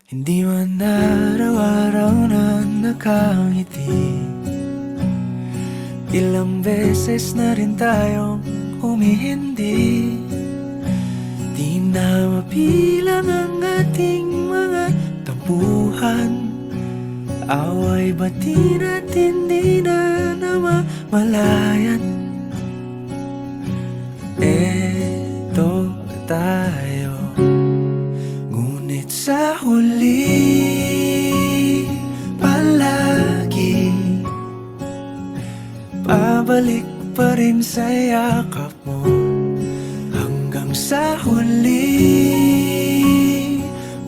Hindi man araw-araw na nakangiti. Ilang beses na rin tayong humihindi. Di na mabilang ang ating mga tampuhan. Away bati natin di na namamalayan. Eto tayo, ngunit sa huli palagi pabalik pa rin sa yakap mo. Hanggang sa huli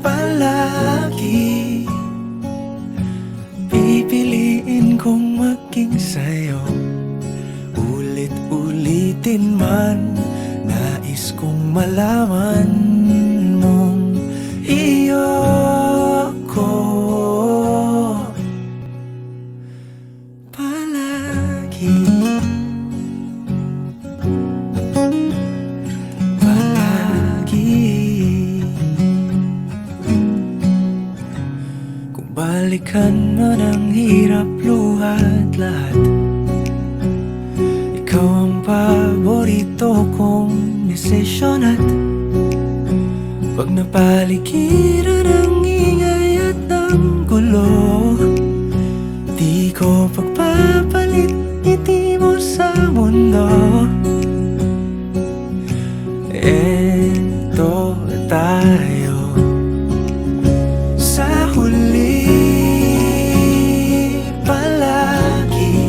palagi pipiliin kong maging sa'yo. Ulit-ulitin man, nais kong malaman mong iyo ko palagi. Kung balikan man ang hirap, luhat lahat, ikaw ang paborito kong desisyon. At pag napaligiran ang ingay at ng gulo, di ko pagpapalit ngiti mo sa mundo. Eto tayo, sa huli palagi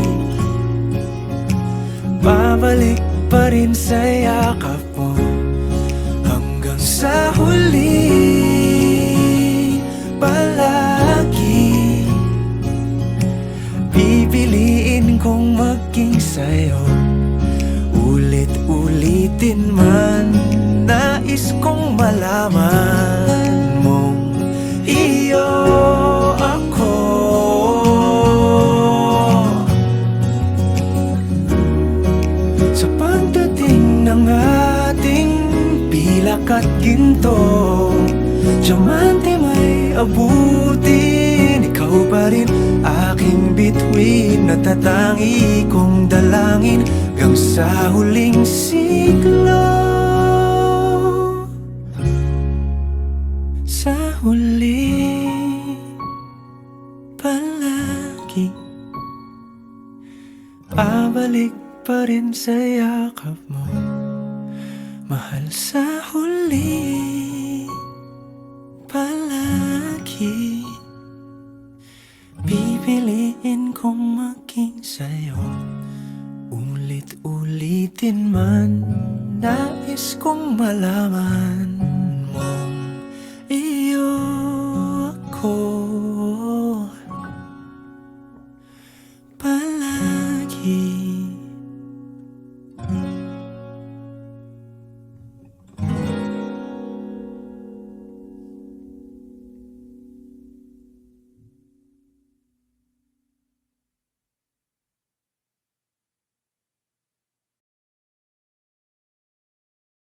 babalik pa rin sa yakap mo. Hanggang sa huli palagi pipiliin kong maging sa'yo. Ulit-ulitin man, nais kong malaman mong iyo ako. Sa pagdating ng ating pilak at ginto, diamante may abutin, ikaw pa rin aking bituin. Natatangi kong dalangin hanggang sa huling siglo. Sa huli palagi pabalik pa rin sa yakap mo, mahal. Sa huli palagi pipiliin kong maging sa'yo. Ulit-ulitin man, nais kong malaman